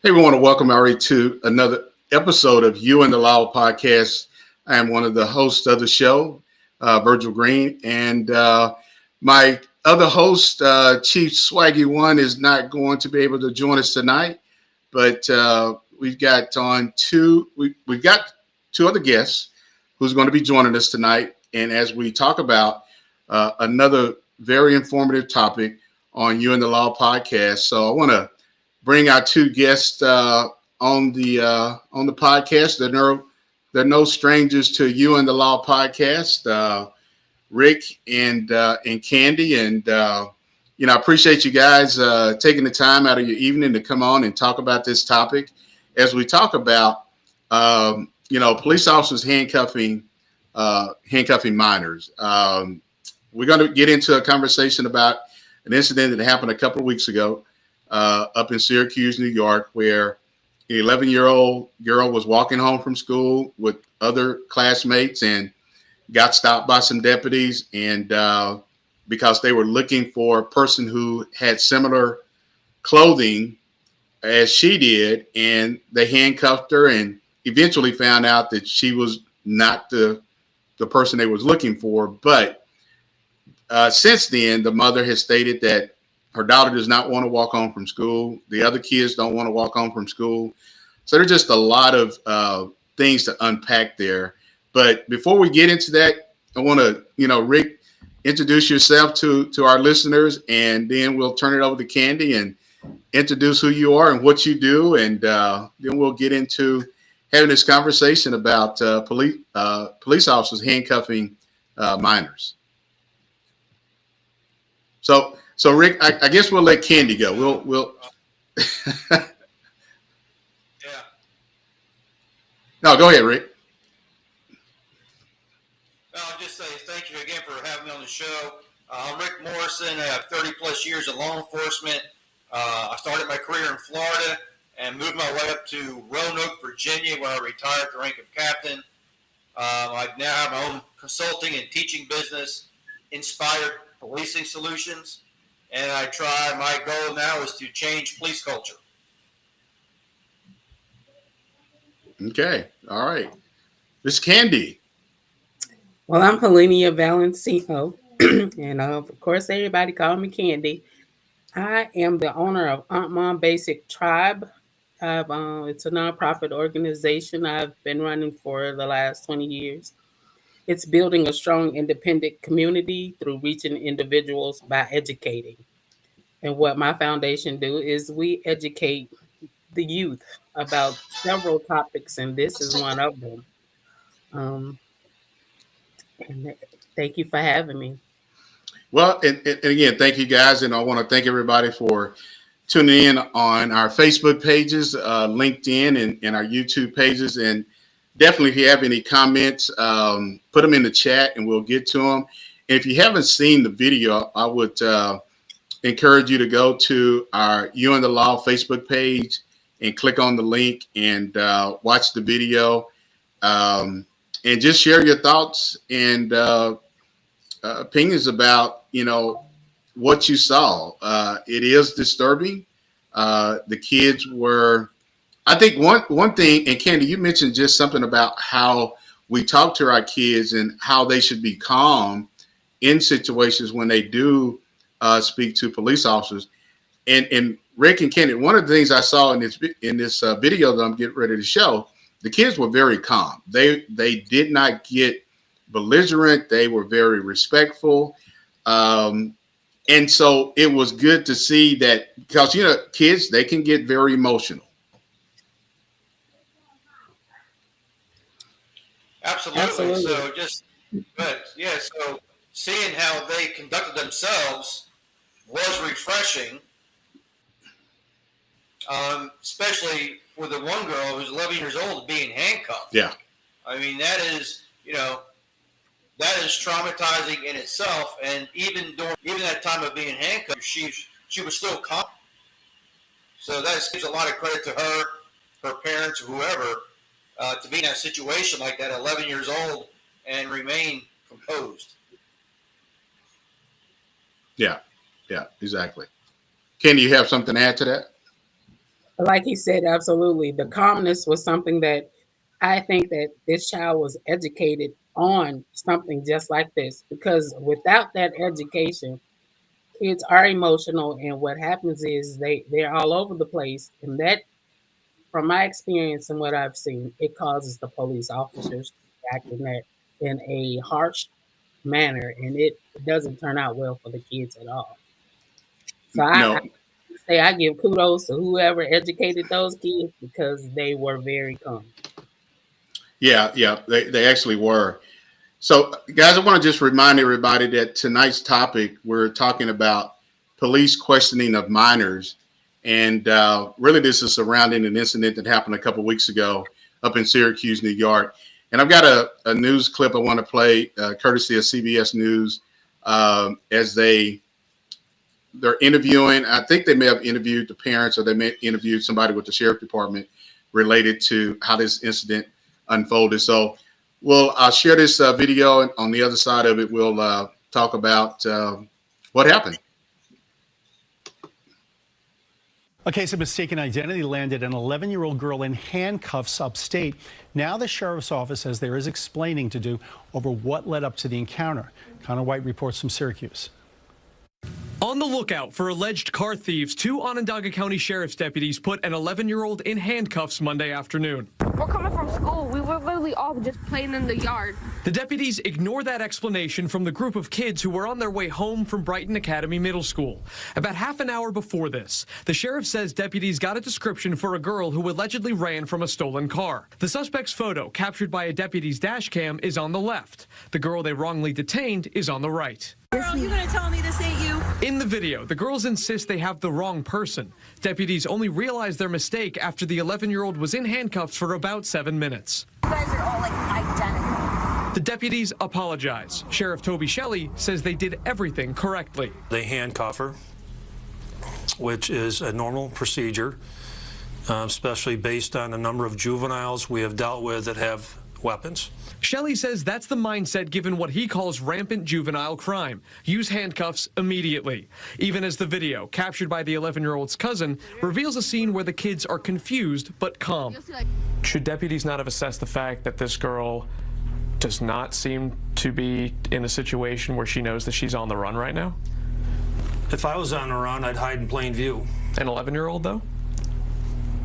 Hey, we want to welcome everybody to another episode of You and the Law podcast. I am one of the hosts of the show, Virgil Green, and my other host, Chief Swaggy One, is not going to be able to join us tonight. But we've got we've got two other guests who's going to be joining us tonight, and as we talk about another very informative topic on You and the Law podcast, so I want to bring our two guests on the podcast. They're no strangers to You and the Law podcast, Rick and Candy, and I appreciate you guys taking the time out of your evening to come on and talk about this topic as we talk about police officers handcuffing minors. We're going to get into a conversation about an incident that happened a couple of weeks ago up in Syracuse, New York, where an 11-year-old girl was walking home from school with other classmates and got stopped by some deputies, and because they were looking for a person who had similar clothing as she did, and they handcuffed her and eventually found out that she was not the person they was looking for. But since then, the mother has stated that her daughter does not want to walk home from school. The other kids don't want to walk home from school. So there's just a lot of things to unpack there. But before we get into that, I want to, Rick, introduce yourself to our listeners, and then we'll turn it over to Candy and introduce who you are and what you do. And then we'll get into having this conversation about police officers handcuffing minors. So Rick, I guess we'll let Candy go. We'll. Yeah. No, go ahead, Rick. I'll just say thank you again for having me on the show. I'm Rick Morrison. I have 30 plus years in law enforcement. I started my career in Florida and moved my way up to Roanoke, Virginia, where I retired at the rank of captain. I now have my own consulting and teaching business, Inspired Policing Solutions. And my goal now is to change police culture. Okay. All right. Miss Candy. Well, I'm Helenia Valencino, and of course, everybody call me Candy. I am the owner of Aunt Mom Basic Tribe. It's a nonprofit organization I've been running for the last 20 years. It's building a strong, independent community through reaching individuals by educating. And what my foundation do is we educate the youth about several topics, and this is one of them. Um, and thank you for having me. Well, and again, thank you guys, and I want to thank everybody for tuning in on our Facebook pages, LinkedIn, and our YouTube pages. And definitely, if you have any comments, put them in the chat, and we'll get to them. And if you haven't seen the video, I would encourage you to go to our You and the Law Facebook page and click on the link and watch the video, and just share your thoughts and opinions about what you saw. It is disturbing. The kids were, I think one thing, and Candy, you mentioned just something about how we talk to our kids and how they should be calm in situations when they do speak to police officers. And Rick and Candy, one of the things I saw in this video that I'm getting ready to show, the kids were very calm. They did not get belligerent. They were very respectful. And so it was good to see that, because, kids, they can get very emotional. Absolutely. So so seeing how they conducted themselves was refreshing, especially for the one girl who's 11 years old being handcuffed. Yeah. I mean, that is traumatizing in itself. And even that time of being handcuffed, she was still calm. So that gives a lot of credit to her parents, or whoever, to be in that situation like that, 11 years old, and remain composed. Yeah, exactly. Ken, do you have something to add to that? Like he said, absolutely. The calmness was something that I think that this child was educated on something just like this, because without that education, kids are emotional, and what happens is they're all over the place, and that, from my experience and what I've seen, it causes the police officers to act in that in a harsh manner, and it doesn't turn out well for the kids at all. So I No, say I give kudos to whoever educated those kids, because they were very calm. yeah, yeah, they actually were. So, guys, I want to just remind everybody that tonight's topic, we're talking about police questioning of minors. And really, this is surrounding an incident that happened a couple of weeks ago up in Syracuse, New York. And I've got a news clip I want to play, courtesy of CBS News, as they're interviewing. I think they may have interviewed the parents, or they may have interviewed somebody with the sheriff department related to how this incident unfolded. So I'll share this video, and on the other side of it, we'll talk about what happened. A case of mistaken identity landed an 11-year-old girl in handcuffs upstate. Now the sheriff's office says there is explaining to do over what led up to the encounter. Connor White reports from Syracuse. On the lookout for alleged car thieves, 2 Onondaga County Sheriff's deputies put an 11-year-old in handcuffs Monday afternoon. We're coming from school. We were literally all just playing in the yard. The deputies ignore that explanation from the group of kids who were on their way home from Brighton Academy Middle School. About half an hour before this, the sheriff says deputies got a description for a girl who allegedly ran from a stolen car. The suspect's photo, captured by a deputy's dash cam, is on the left. The girl they wrongly detained is on the right. Girl, you gonna tell me this ain't you? In the video, the girls insist they have the wrong person. Deputies only realized their mistake after the 11-year-old was in handcuffs for about 7 minutes. You guys are all like identical. The deputies apologize. Sheriff Toby Shelley says they did everything correctly. They handcuff her, which is a normal procedure, especially based on a number of juveniles we have dealt with that have weapons. Shelley says that's the mindset given what he calls rampant juvenile crime. Use handcuffs immediately. Even as the video, captured by the 11-year-old's cousin, reveals a scene where the kids are confused but calm. Should deputies not have assessed the fact that this girl does not seem to be in a situation where she knows that she's on the run right now? If I was on the run, I'd hide in plain view. An 11-year-old, though?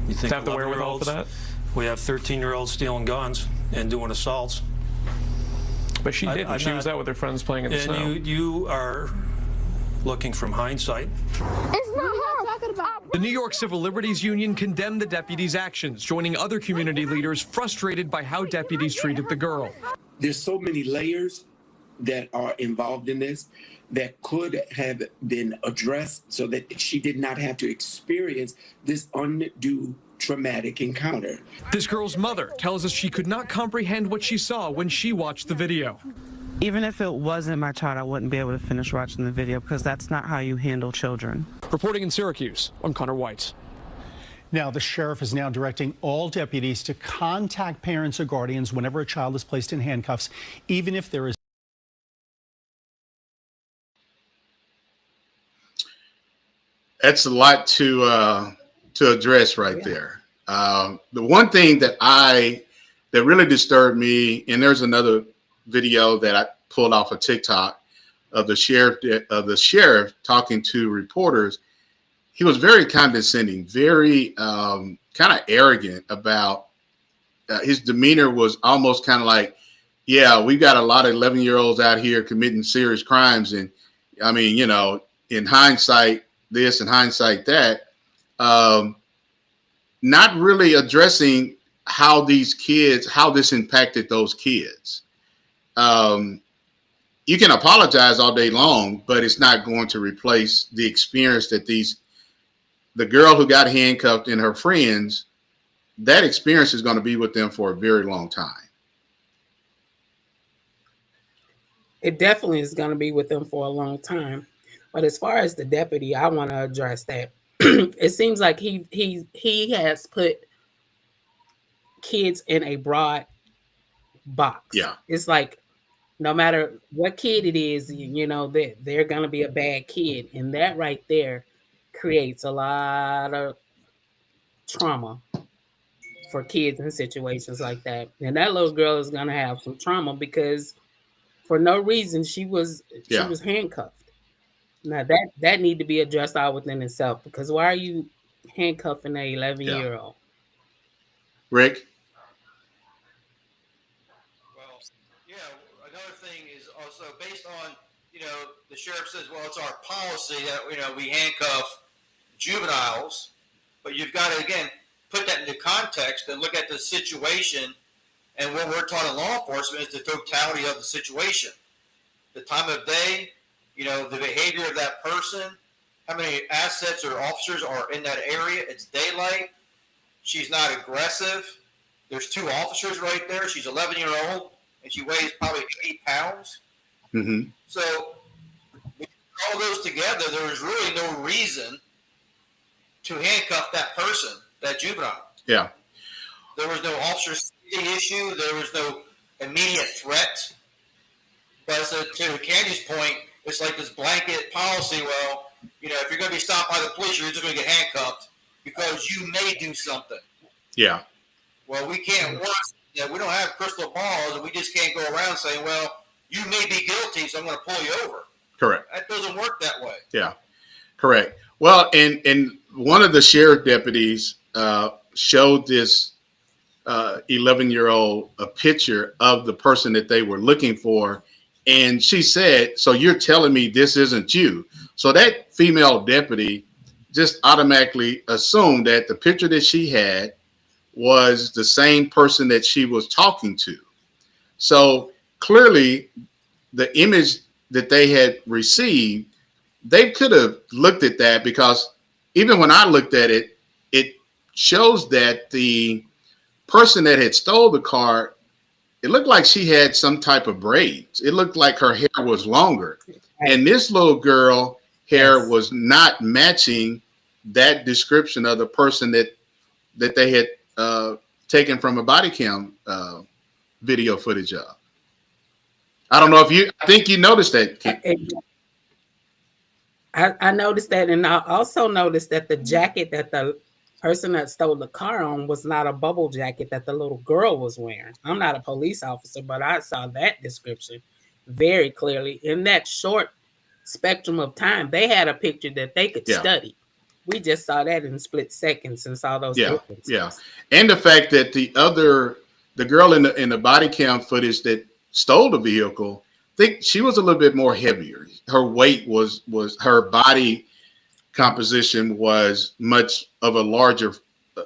You think Have the wherewithal for that? We have 13-year-olds stealing guns and doing assaults. But she didn't. She was out with her friends playing in the snow. And you are looking from hindsight. It's not her. Talking about. The New York Civil Liberties Union condemned the deputies' actions, joining other community leaders frustrated by how deputies treated the girl. There's so many layers that are involved in this that could have been addressed so that she did not have to experience this undue traumatic encounter. This girl's mother tells us she could not comprehend what she saw when she watched the video. Even if it wasn't my child, I wouldn't be able to finish watching the video, because that's not how you handle children. Reporting in Syracuse, I'm Connor White. Now, the sheriff is now directing all deputies to contact parents or guardians whenever a child is placed in handcuffs, even if there is. That's a lot to address right there. The one thing that really disturbed me, and there's another video that I pulled off of TikTok of the sheriff talking to reporters. He was very condescending, very kind of arrogant about his demeanor. Was almost kind of like, yeah, we've got a lot of 11-year-olds out here committing serious crimes, and I mean, you know, in hindsight this and hindsight that. Not really addressing how this impacted those kids. You can apologize all day long, but it's not going to replace the experience that the girl who got handcuffed and her friends, that experience is going to be with them for a very long time. It definitely is going to be with them for a long time. But as far as the deputy, I want to address that. It seems like he has put kids in a broad box. Yeah. It's like no matter what kid it is, you know, they're going to be a bad kid. And that right there creates a lot of trauma for kids in situations like that. And that little girl is gonna have some trauma because for no reason she was Yeah. handcuffed. Now that need to be addressed out within itself because why are you handcuffing a 11-year-old? Rick? Well, yeah, another thing is also based on, the sheriff says, well, it's our policy that, we handcuff juveniles, but you've got to, again, put that into context and look at the situation. And what we're taught in law enforcement is the totality of the situation, the time of day, the behavior of that person, how many assets or officers are in that area. It's daylight. She's not aggressive. There's 2 officers right there. She's 11-year-old, and she weighs probably 80 pounds. Mm-hmm. So all those together, there was really no reason to handcuff that person, that juvenile. Yeah. There was no officer safety issue. There was no immediate threat. But so to Candy's point, it's like this blanket policy. Well, if you're going to be stopped by the police, you're just going to get handcuffed because you may do something. Yeah. Well, we can't work. We don't have crystal balls, and we just can't go around saying, well, you may be guilty, so I'm going to pull you over. Correct. That doesn't work that way. Yeah. Correct. Well, and one of the sheriff deputies showed this 11-year-old a picture of the person that they were looking for. And she said, so you're telling me this isn't you? So that female deputy just automatically assumed that the picture that she had was the same person that she was talking to. So clearly the image that they had received, they could have looked at that because even when I looked at it, it shows that the person that had stole the car, it looked like she had some type of braids. It looked like her hair was longer. And this little girl hair was not matching that description of the person that they had taken from a body cam video footage of. I don't know if I think you noticed that. I noticed that, and I also noticed that the jacket that the person that stole the car on was not a bubble jacket that the little girl was wearing. I'm not a police officer, but I saw that description very clearly. In that short spectrum of time, they had a picture that they could study. We just saw that in split seconds and saw those differences. Yeah. And the fact that the girl in the body cam footage that stole the vehicle, I think she was a little bit more heavier. Her weight was her body composition was much of a larger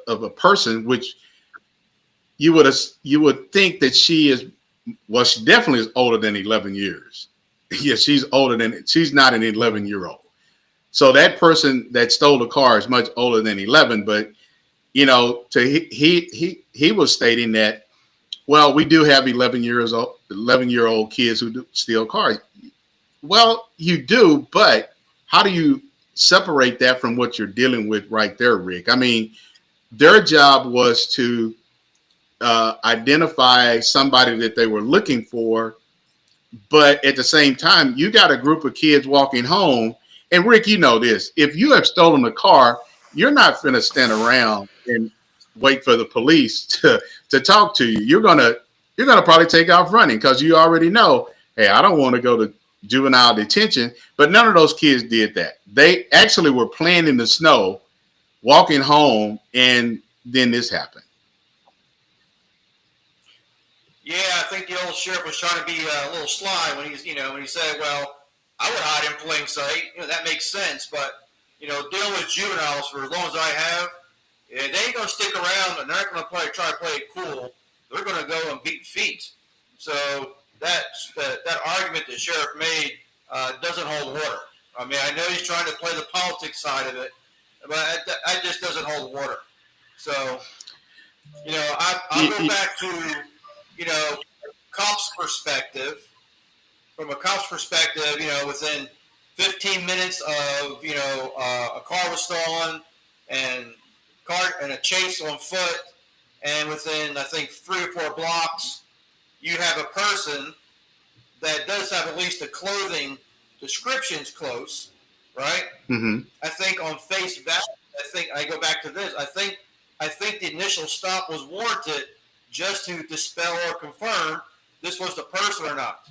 of a person, which you would think that she definitely is older than 11 years. Yeah, she's not an 11-year-old. So that person that stole the car is much older than 11, but he was stating that, well, we do have 11-year-old kids who do steal cars. Well, you do, but how do you separate that from what you're dealing with right there, Rick? I mean, their job was to identify somebody that they were looking for, but at the same time, you got a group of kids walking home. And Rick, you know this: if you have stolen a car, you're not going to stand around and wait for the police to talk to you. You're gonna probably take off running because you already know, hey, I don't want to go to juvenile detention. But none of those kids did that. They actually were playing in the snow, walking home, and then this happened. Yeah, I think the old sheriff was trying to be a little sly when he said, well, I would hide in plain sight. That makes sense. But, dealing with juveniles for as long as I have, they ain't going to stick around, and they're not going to try to play it cool. They're going to go and beat feet. So that argument the sheriff made doesn't hold water. I mean, I know he's trying to play the politics side of it, but that just doesn't hold water. So, I'll go back to, cops' perspective. From a cop's perspective, within 15 minutes of, a car was stolen and a chase on foot, and within, I think, 3 or 4 blocks, you have a person that does have at least the clothing descriptions close, right? Mm-hmm. I think on face value, I go back to this. I think I think the initial stop was warranted just to dispel or confirm this was the person or not.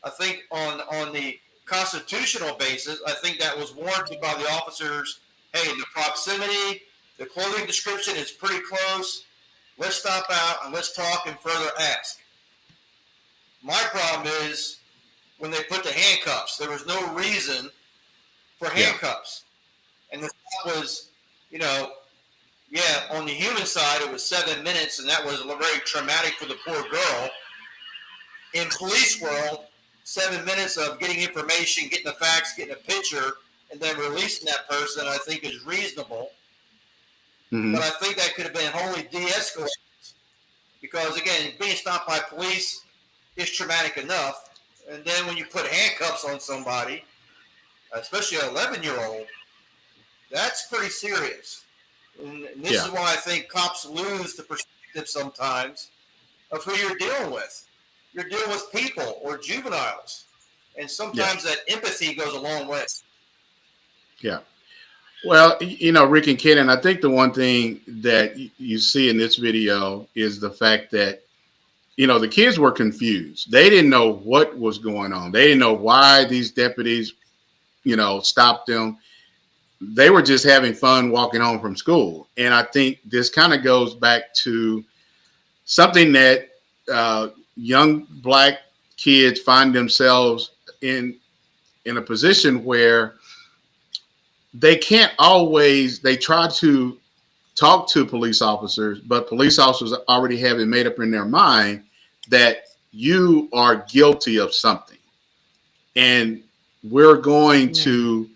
I think on the constitutional basis, I think that was warranted by the officers. Hey, the proximity, the clothing description is pretty close. Let's stop out and let's talk and further ask. My problem is when they put the handcuffs, there was no reason for handcuffs. And the stop was, on the human side, it was 7 minutes, and that was very traumatic for the poor girl. In police world, 7 minutes of getting information, getting the facts, getting a picture, and then releasing that person, I think is reasonable. Mm-hmm. But I think that could have been wholly de-escalated because, again, being stopped by police is traumatic enough. And then when you put handcuffs on somebody, especially an 11-year-old, that's pretty serious. And this is why I think cops lose the perspective sometimes of who you're dealing with. You're dealing with people or juveniles. And sometimes that empathy goes a long way. Yeah. Well, Rick and Ken, and I think the one thing that you see in this video is the fact that, the kids were confused. They didn't know what was going on. They didn't know why these deputies, stopped them. They were just having fun walking home from school. And I think this kind of goes back to something that young Black kids find themselves in a position where they can't always, they try to talk to police officers, but police officers already have it made up in their mind that you are guilty of something. And we're going to,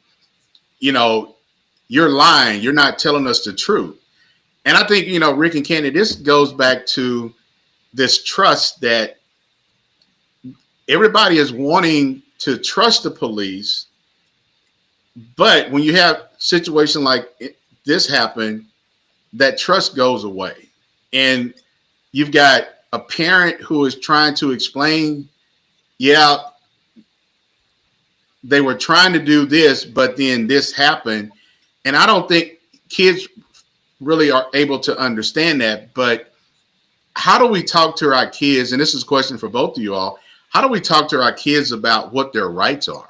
you're lying. You're not telling us the truth. And I think, Rick and Kenny, this goes back to this trust that everybody is wanting to trust the police. But when you have a situation like this happen, that trust goes away. And you've got a parent who is trying to explain, they were trying to do this, but then this happened. And I don't think kids really are able to understand that. But how do we talk to our kids? And this is a question for both of you all. How do we talk to our kids about what their rights are?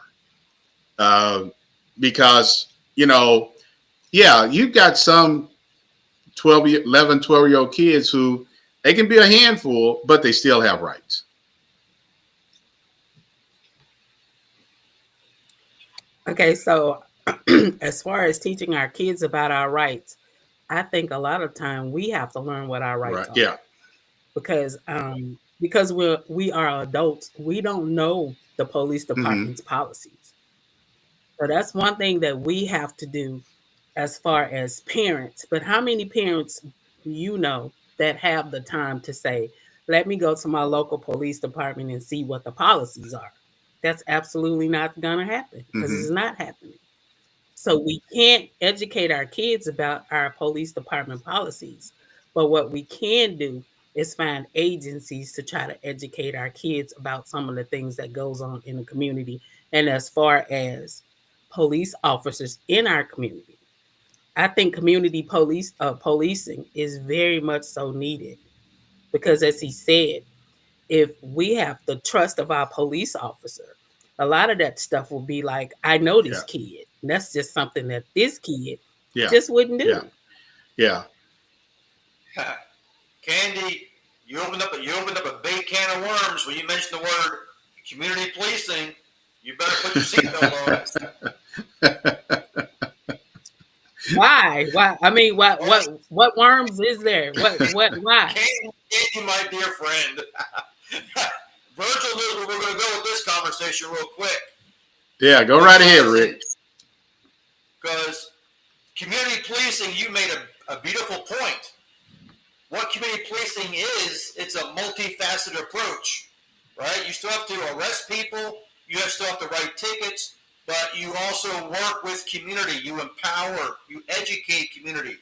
Because, you've got some 11, 12-year-old kids who they can be a handful, but they still have rights. Okay, so as far as teaching our kids about our rights, I think a lot of time we have to learn what our rights are. Yeah. Because we are adults, we don't know the police department's policies. So that's one thing that we have to do as far as parents. But how many parents that have the time to say, let me go to my local police department and see what the policies are? That's absolutely not going to happen because it's not happening. So we can't educate our kids about our police department policies. But what we can do is find agencies to try to educate our kids about some of the things that goes on in the community. And as far as police officers in our community, I think community policing is very much so needed because, as he said, if we have the trust of our police officer, a lot of that stuff will be like, I know this kid. And that's just something that this kid just wouldn't do. Yeah. Candy, you opened up a big can of worms when you mentioned the word community policing. You better put your seatbelt on. Why? I mean, what worms is there? Why? Candy, my dear friend. Virgil knew we were going to go with this conversation real quick. Yeah, go right ahead, Rick. Because community policing, you made a beautiful point. What community policing is, it's a multifaceted approach, right? You still have to arrest people. You still have to write tickets. But you also work with community. You empower. You educate community.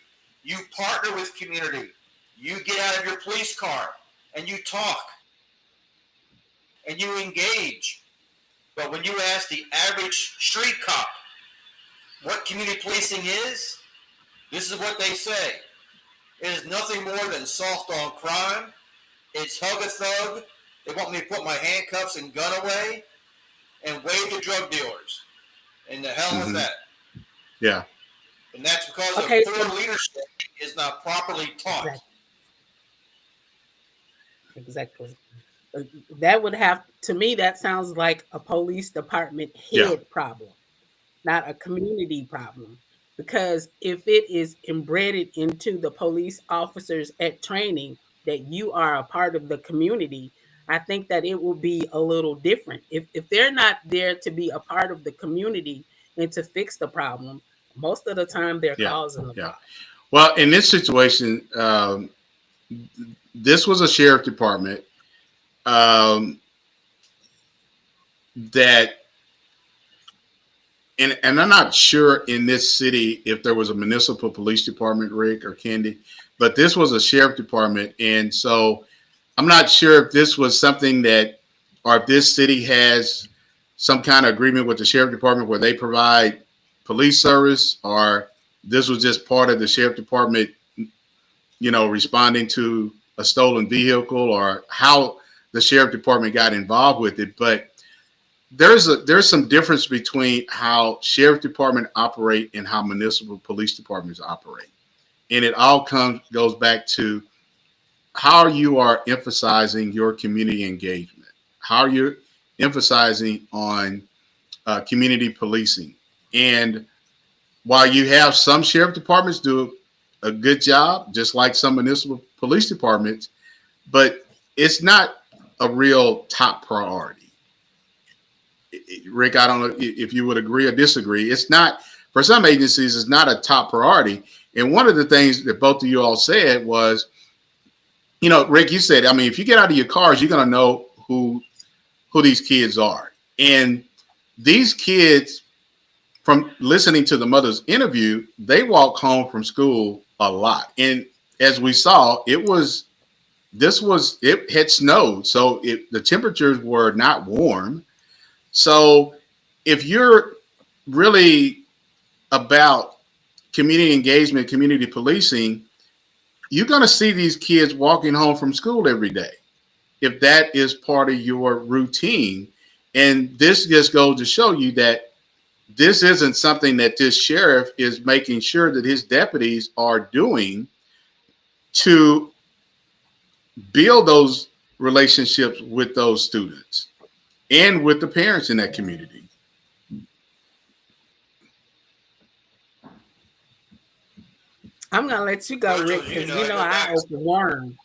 You partner with community. You get out of your police car and you talk and you engage. But when you ask the average street cop what community policing is, this is what they say. It is nothing more than soft on crime. It's hug a thug. They want me to put my handcuffs and gun away and wave the drug dealers. And the hell with that. Yeah. And that's because Okay, of poor leadership is not properly taught. Exactly. That would have, to me, that sounds like a police department head problem, not a community problem. Because if it is embedded into the police officers at training that you are a part of the community, I think that it will be a little different. If they're not there to be a part of the community and to fix the problem, most of the time they're causing the problem. Well, in this situation, this was a sheriff department that, and I'm not sure in this city if there was a municipal police department, Rick or Candy, but this was a sheriff department. And so I'm not sure if this was something that, or if this city has some kind of agreement with the sheriff department where they provide police service, or this was just part of the sheriff department, responding to a stolen vehicle, or how the sheriff department got involved with it. But there's some difference between how sheriff department operate and how municipal police departments operate. And it all goes back to how you are emphasizing your community engagement, how you're emphasizing on community policing. And while you have some sheriff departments do a good job, just like some municipal police departments, but it's not a real top priority. Rick, I don't know if you would agree or disagree. It's not, for some agencies, it's not a top priority. And one of the things that both of you all said was, Rick, you said, I mean, if you get out of your cars, you're going to know who these kids are. And these kids, from listening to the mother's interview, they walk home from school a lot. And as we saw, it had snowed. So the temperatures were not warm. So if you're really about community engagement, community policing, you're going to see these kids walking home from school every day, if that is part of your routine. And this just goes to show you that this isn't something that this sheriff is making sure that his deputies are doing to build those relationships with those students and with the parents in that community. I'm gonna let you go, Rick, because I open worm.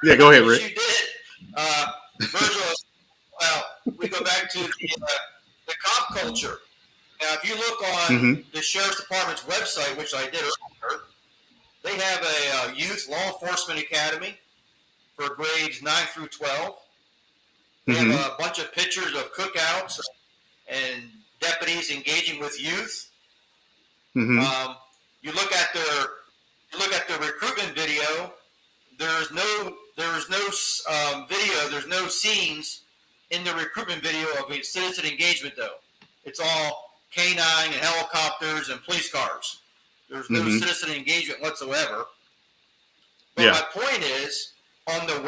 Yeah, go ahead, Rick. You did, Virgil. Well, we go back to the cop culture. Now, if you look on the sheriff's department's website, which I did earlier, they have a youth law enforcement academy for grades 9 through 12. They have a bunch of pictures of cookouts and deputies engaging with youth. You look at their recruitment video. There's no video. There's no scenes in the recruitment video of a citizen engagement, though. It's all K-9 and helicopters and police cars. There's no citizen engagement whatsoever. But my point is, on the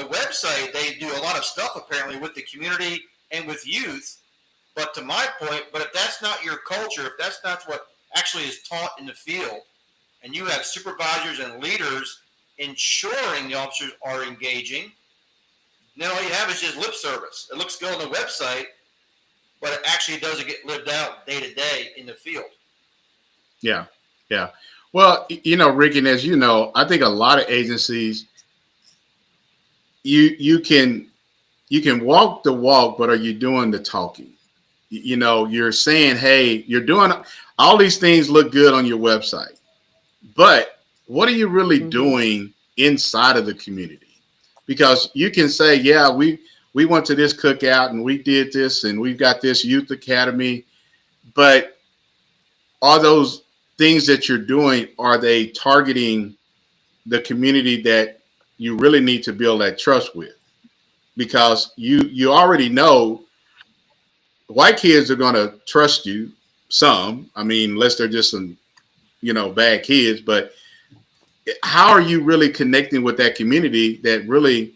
website, they do a lot of stuff apparently with the community and with youth. But to my point, if that's not your culture, if that's not what actually is taught in the field, and you have supervisors and leaders ensuring the officers are engaging, then all you have is just lip service. It looks good on the website, but it actually doesn't get lived out day to day in the field. Yeah. Well, Rick, and as you know, I think a lot of agencies, you can walk the walk, but are you doing the talking? You're saying, hey, you're doing all these things look good on your website, but what are you really doing inside of the community? Because you can say, yeah, we went to this cookout and we did this and we've got this youth academy, but are those things that you're doing, are they targeting the community that you really need to build that trust with? Because you already know white kids are going to trust you some. I mean, unless they're just some bad kids, but how are you really connecting with that community that really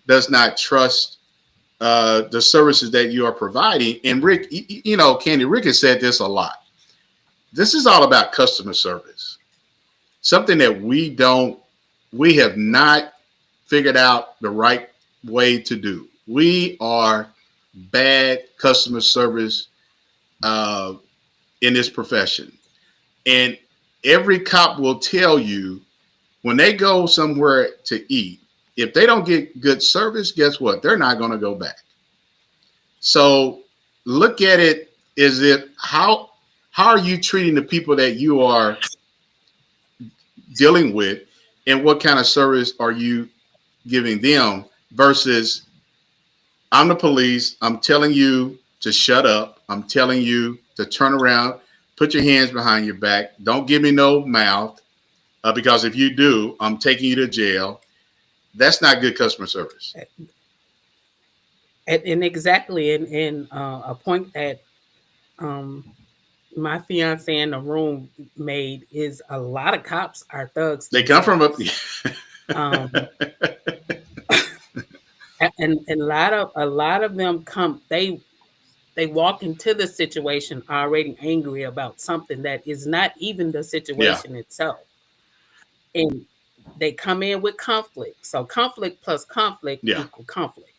does not trust the services that you are providing? And Rick, Candy, Rick has said this a lot. This is all about customer service, something that we have not figured out the right way to do. We are bad customer service in this profession. And every cop will tell you when they go somewhere to eat, if they don't get good service, guess what? They're not going to go back. So look at it as if how are you treating the people that you are dealing with, and what kind of service are you giving them versus I'm the police. I'm telling you to shut up. I'm telling you to turn around, put your hands behind your back. Don't give me no mouth because if you do, I'm taking you to jail. That's not good customer service. And exactly, and a point that my fiance in the room made is a lot of cops are thugs. They come from and a lot of them they walk into the situation already angry about something that is not even the situation itself. And they come in with conflict. So conflict plus conflict equal conflict.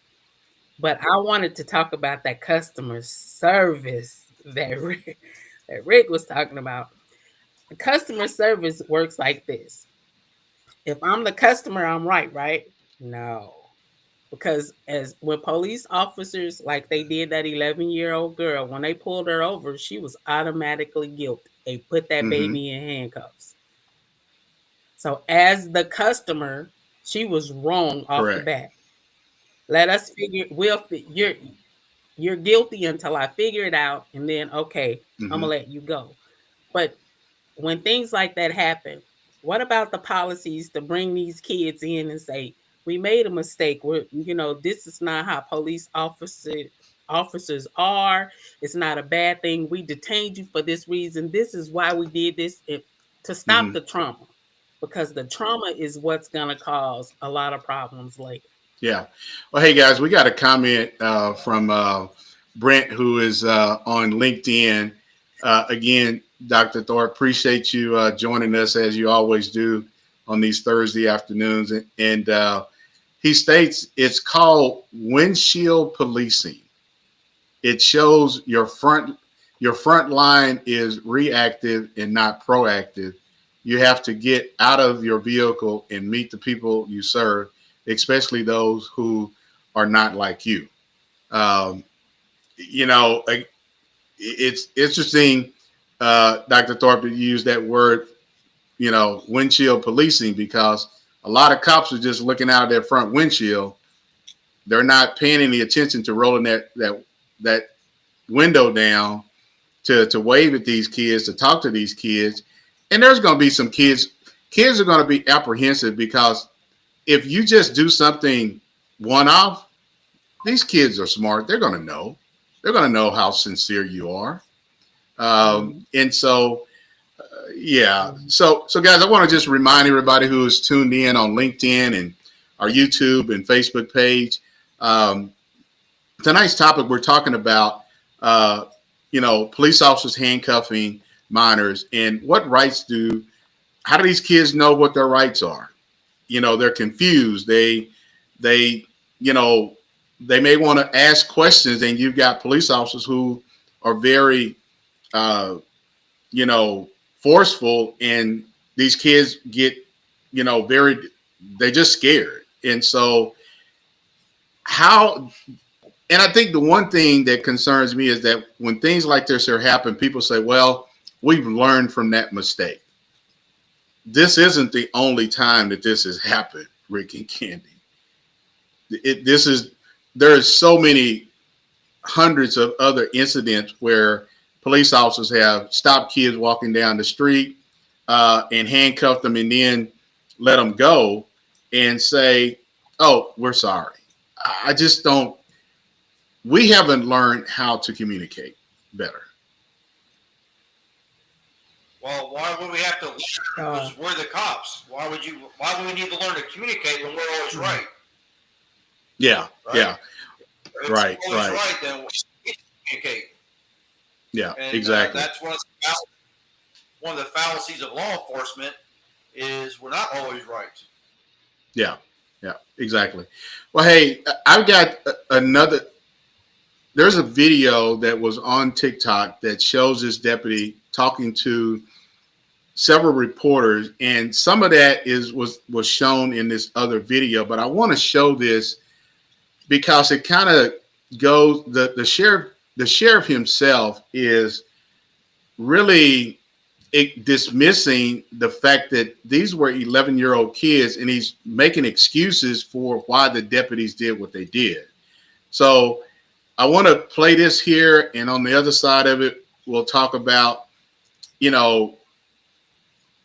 But I wanted to talk about that customer service that Rick was talking about. The customer service works like this. If I'm the customer, I'm right? No. Because when police officers, like they did that 11-year-old girl, when they pulled her over, she was automatically guilty. They put that baby in handcuffs. So as the customer, she was wrong off the bat. Let us figure. You're guilty until I figure it out, and then I'm gonna let you go. But when things like that happen, what about the policies to bring these kids in and say, we made a mistake. This is not how police officers are. It's not a bad thing. We detained you for this reason. This is why we did this to stop the trauma, because the trauma is what's going to cause a lot of problems later. Yeah. Well, hey guys, we got a comment from Brent, who is on LinkedIn. Again, Dr. Thorpe, appreciate you joining us as you always do on these Thursday afternoons. And he states it's called windshield policing. It shows your front line is reactive and not proactive. You have to get out of your vehicle and meet the people you serve, especially those who are not like you. It's interesting, Dr. Thorpe, used that word, windshield policing, because a lot of cops are just looking out of their front windshield. They're not paying any attention to rolling that window down to wave at these kids, to talk to these kids. And there's going to be some kids are going to be apprehensive, because if you just do something one-off, these kids are smart. They're going to know. They're going to know how sincere you are. And so, So guys, I want to just remind everybody who is tuned in on LinkedIn and our YouTube and Facebook page. Tonight's topic, we're talking about, police officers handcuffing minors, and what rights how do these kids know what their rights are? They're confused. They may want to ask questions, and you've got police officers who are very, forceful, and these kids get, they're just scared. And so and I think the one thing that concerns me is that when things like this happen, people say, well, we've learned from that mistake. This isn't the only time that this has happened, Rick and Candy. There is so many hundreds of other incidents where police officers have stopped kids walking down the street and handcuffed them, and then let them go and say, oh, we're sorry. We haven't learned how to communicate better. Well, why would we have to learn? Because we're the cops. Why would we need to learn to communicate when we're always right? Yeah, right? yeah. If Right, we're always right. right, then we need to communicate. Yeah, And exactly. that's one of the fallacies of law enforcement is we're not always right. Yeah, yeah, exactly. Well, hey, I've got another. There's a video that was on TikTok that shows this deputy talking to several reporters, and some of that was shown in this other video. But I want to show this because it kind of goes. The sheriff himself is really dismissing the fact that these were 11-year-old kids, and he's making excuses for why the deputies did what they did. So I want to play this here, and on the other side of it, we'll talk about, and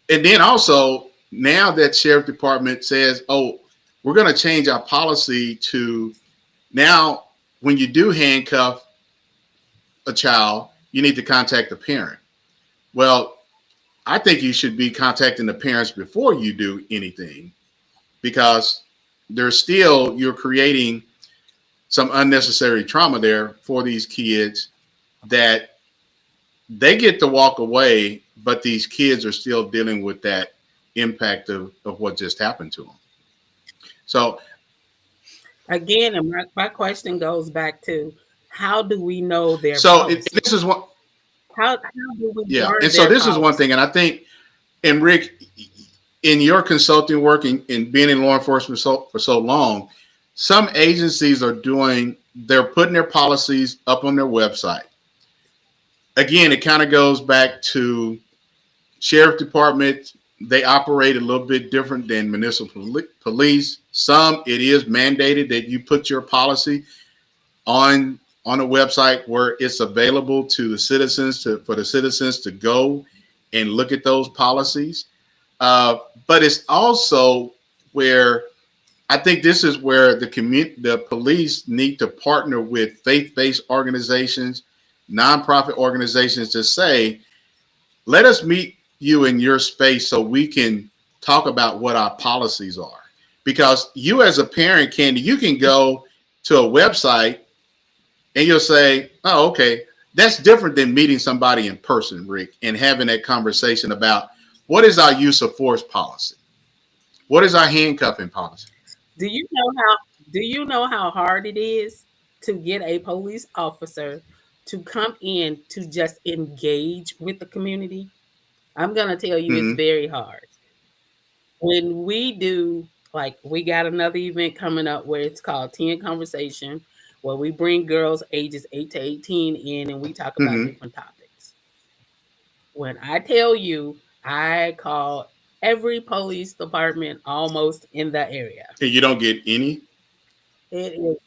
then also now that sheriff department says, oh, we're going to change our policy to now when you do handcuff a child, you need to contact the parent. Well, I think you should be contacting the parents before you do anything, because you're creating some unnecessary trauma there for these kids that they get to walk away, but these kids are still dealing with that impact of what just happened to them. So again, and my question goes back to, how do we know their so policy? this is what How do we yeah, learn and so their this is one policy? thing, and I think, and Rick, in your consulting work and being in law enforcement for so long, some agencies they're putting their policies up on their website. Again, it kind of goes back to sheriff department. They operate a little bit different than municipal police. Some, it is mandated that you put your policy on a website where it's available to the citizens for the citizens to go and look at those policies. But it's also where I think this is where the police need to partner with faith-based organizations, nonprofit organizations to say, let us meet you in your space so we can talk about what our policies are. Because you as a parent, Candy, you can go to a website and you'll say, oh, okay, that's different than meeting somebody in person, Rick, and having that conversation about what is our use of force policy? What is our handcuffing policy? Do you know how hard it is to get a police officer to come in to just engage with the community? I'm going to tell you, it's very hard. When we do, like, we got another event coming up where it's called 10 Conversation, where we bring girls ages 8 to 18 in and we talk about different topics. When I tell you, I call every police department almost in the area. And you don't get any? It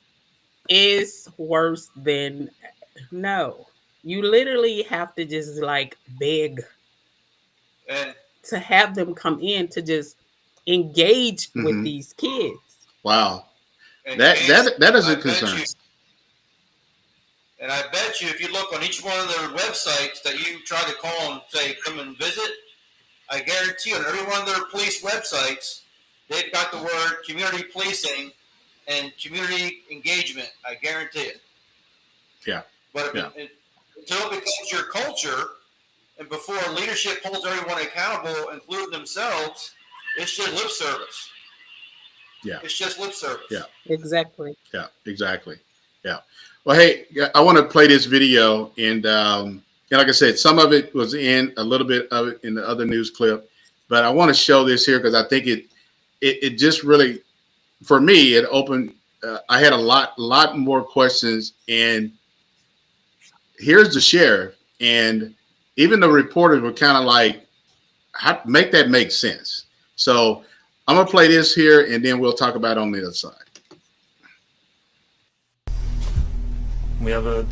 is worse than no. You literally have to just like beg to have them come in to just engage with these kids. Wow. That is a concern. And I bet you if you look on each one of their websites that you try to call and say, come and visit, I guarantee you on every one of their police websites, they've got the word community policing and community engagement. I guarantee it. Yeah. But until it becomes your culture, and before leadership holds everyone accountable, including themselves, it's just lip service. Yeah. It's just lip service. Yeah. Exactly. Yeah, exactly. Yeah. Well, hey, I want to play this video, and like I said, some of it was in a little bit of it in the other news clip, but I want to show this here because I think it just really, for me, it opened. I had a lot more questions, and here's the sheriff, and even the reporters were kind of like, make that make sense. So I'm gonna play this here, and then we'll talk about it on the other side. We have a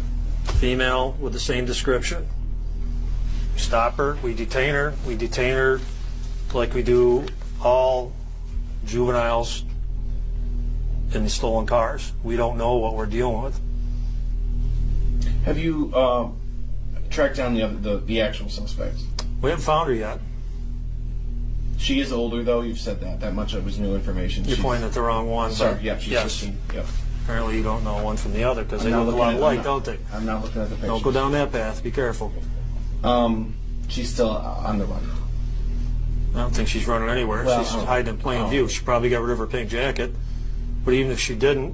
female with the same description. Stop her, we detain her like we do all juveniles in the stolen cars. We don't know what we're dealing with. Have you tracked down the actual suspects? We haven't found her yet. She is older, though. You've said that. That much of was new information. You're pointing at the wrong one. Sorry, yeah, she's yes. 15. Yep. Apparently you don't know one from the other because they I'm look a not lot looking at- alike, I'm don't they? I'm not looking at the picture. Don't go down that path. Be careful. She's still on the run. I don't think she's running anywhere. Well, She's hiding in plain view. She probably got rid of her pink jacket. But even if she didn't,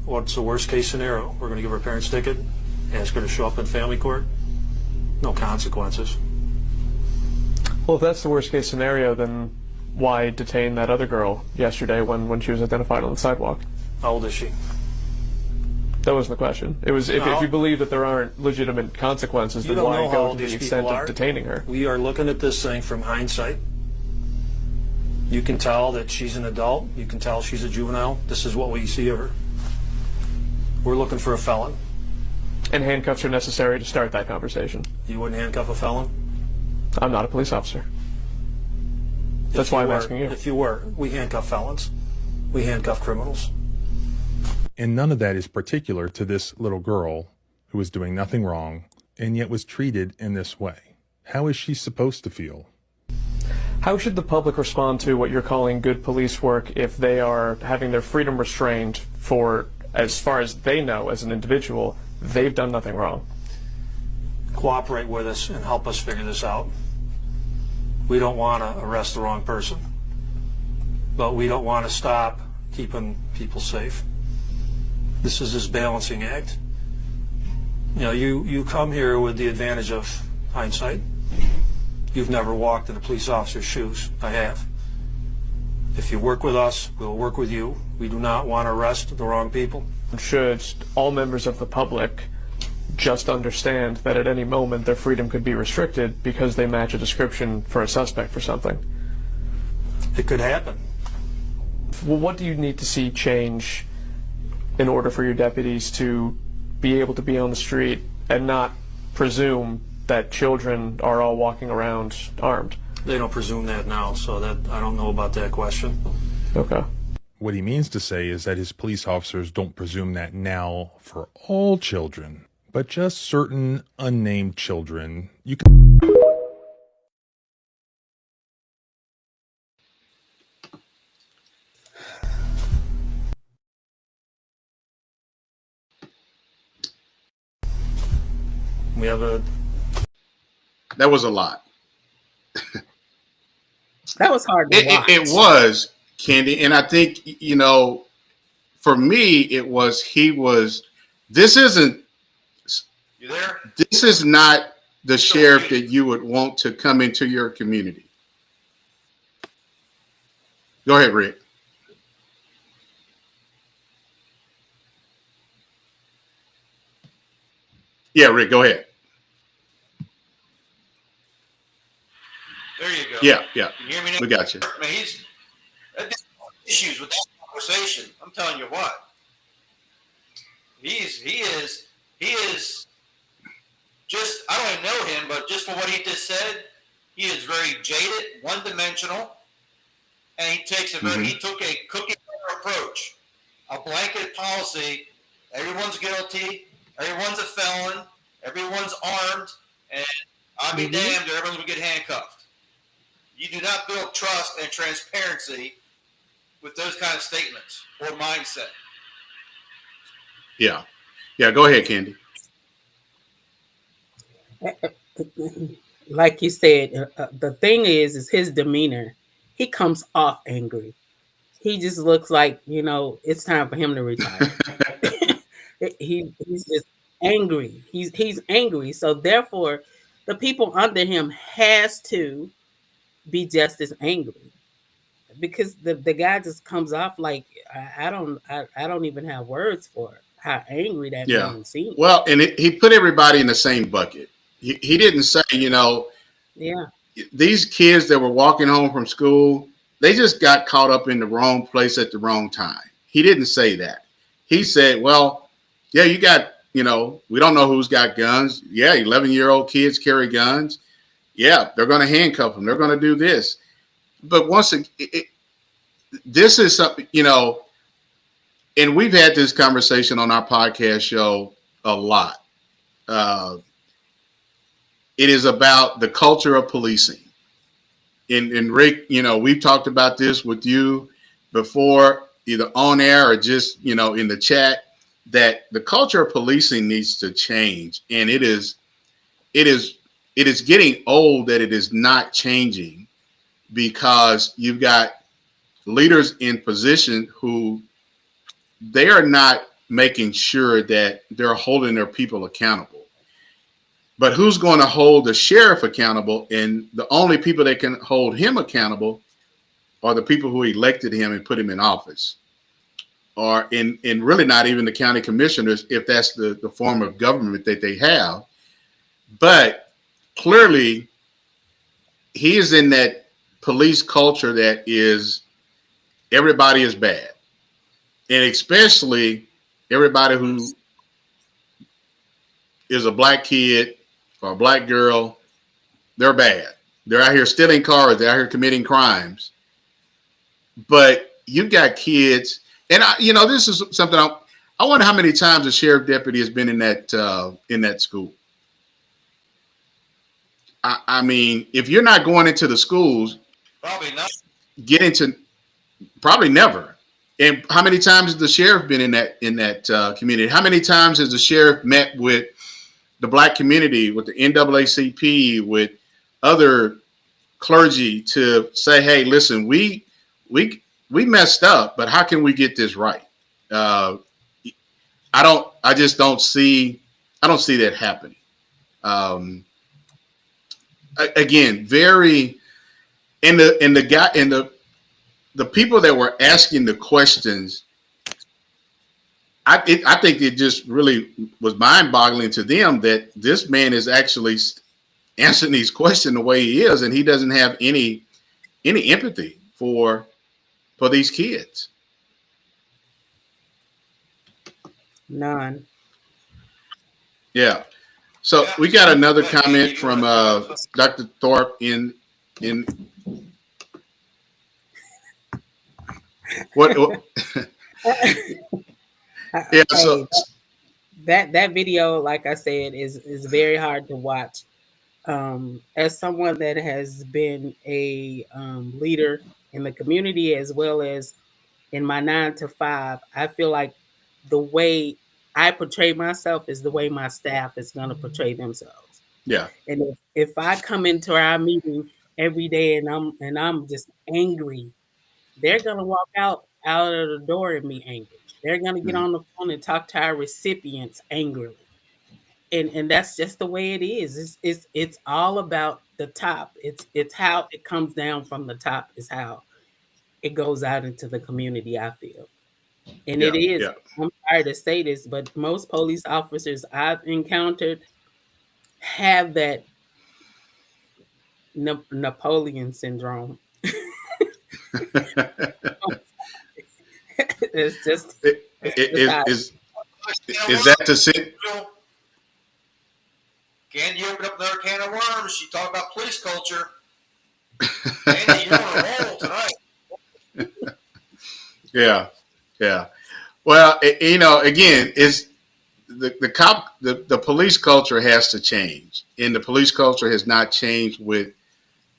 what's the worst case scenario? We're going to give her parents' ticket, ask her to show up in family court. No consequences. Well, if that's the worst case scenario, then why detain that other girl yesterday when she was identified on the sidewalk? How old is she? That wasn't the question. It was if you believe that there aren't legitimate consequences, You then don't why know how go old to the these extent people of are. detaining her? We are looking at this thing from hindsight. You can tell that she's an adult. You can tell she's a juvenile. This is what we see of her. We're looking for a felon. And handcuffs are necessary to start that conversation. You wouldn't handcuff a felon? I'm not a police officer. That's why I'm asking you. If you were, we handcuff felons. We handcuff criminals. And none of that is particular to this little girl who was doing nothing wrong and yet was treated in this way. How is she supposed to feel? How should the public respond to what you're calling good police work if they are having their freedom restrained for, as far as they know as an individual, they've done nothing wrong? Cooperate with us and help us figure this out. We don't want to arrest the wrong person, but we don't want to stop keeping people safe. This is this balancing act. You know, you come here with the advantage of hindsight. You've never walked in a police officer's shoes. I have. If you work with us, we'll work with you. We do not want to arrest the wrong people. Should all members of the public just understand that at any moment their freedom could be restricted because they match a description for a suspect for something? It could happen. Well, what do you need to see change in order for your deputies to be able to be on the street and not presume that children are all walking around armed? They don't presume that now, so that I don't know about that question. Okay. What he means to say is that his police officers don't presume that now for all children, but just certain unnamed children. You can. We have a. That was a lot. That was hard to watch. It was, Candy, and I think, you know, for me, it was this isn't. You there? This is not the sheriff that you would want to come into your community. Go ahead, Rick. Yeah, Rick, go ahead. There you go. Yeah. Can you hear me now? We got you. I mean, he's issues with that conversation. I'm telling you what. He is just, I don't even know him, but just for what he just said, he is very jaded, one-dimensional, and he took a cookie cutter approach, a blanket policy. Everyone's guilty. Everyone's a felon. Everyone's armed, and I'll be damned, everyone will get handcuffed. You do not build trust and transparency with those kind of statements or mindset. Yeah. Go ahead, Candy. Like you said, the thing is his demeanor. He comes off angry. He just looks like, you know, it's time for him to retire. He's just angry. He's angry. So therefore, the people under him has to be just as angry, because the guy just comes off like I don't even have words for how angry that man seems. Well, and he put everybody in the same bucket. He didn't say, you know, these kids that were walking home from school, they just got caught up in the wrong place at the wrong time. He didn't say that. He said, well, yeah, you got, you know, we don't know who's got guns. Yeah, 11-year-old kids carry guns. Yeah, they're going to handcuff them. They're going to do this. But once this is something, you know, and we've had this conversation on our podcast show a lot. it is about the culture of policing. And Rick, you know, we've talked about this with you before, either on air or just, you know, in the chat, that the culture of policing needs to change. And it is getting old that it is not changing, because you've got leaders in position who they are not making sure that they're holding their people accountable. But who's going to hold the sheriff accountable? And the only people that can hold him accountable are the people who elected him and put him in office, or in really not even the county commissioners, if that's the form of government that they have. But clearly, he is in that police culture that is everybody is bad, and especially everybody who is a black kid or a black girl, they're bad. They're out here stealing cars. They're out here committing crimes. But you've got kids, and you know, this is something I wonder how many times a sheriff deputy has been in that school. I mean, if you're not going into the schools, Probably not. get into probably never. And how many times has the sheriff been in that community? How many times has the sheriff met with the black community, with the NAACP, with other clergy to say, hey, listen, we messed up, but how can we get this right? I don't see that happening. Again, very, and the people that were asking the questions, I think it just really was mind-boggling to them that this man is actually answering these questions the way he is, and he doesn't have any empathy for these kids. None. Yeah. So we got another comment from Dr. Thorpe in what yeah, so that video, like I said, is very hard to watch. As someone that has been a leader in the community as well as in my 9 to 5, I feel like the way I portray myself is the way my staff is going to portray themselves. Yeah. And if I come into our meeting every day and I'm just angry, they're going to walk out of the door and be angry. They're going to get on the phone and talk to our recipients angrily. And that's just the way it is. It's all about the top. It's how it comes down from the top is how it goes out into the community, I feel. And it is, I'm sorry to say this, but most police officers I've encountered have that Napoleon syndrome. It's just is that to sit? Candy opened up another can of worms. She talked about police culture. Candy, you're on a roll tonight. Yeah. Well, you know, again, is the police culture has to change, and the police culture has not changed with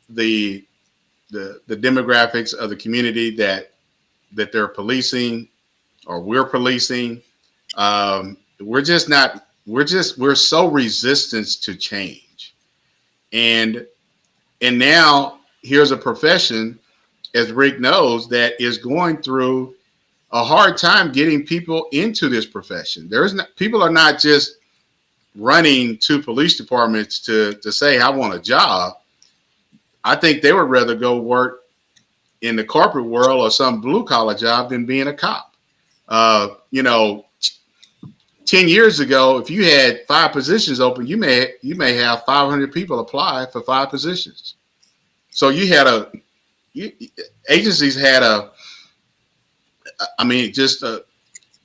the demographics of the community that they're policing or we're policing. We're so resistant to change, and now here's a profession, as Rick knows, that is going through a hard time getting people into this profession. People are not just running to police departments to say, I want a job. I think they would rather go work in the corporate world or some blue collar job than being a cop. You know, 10 years ago, if you had 5 positions open, you may have 500 people apply for 5 positions. So agencies had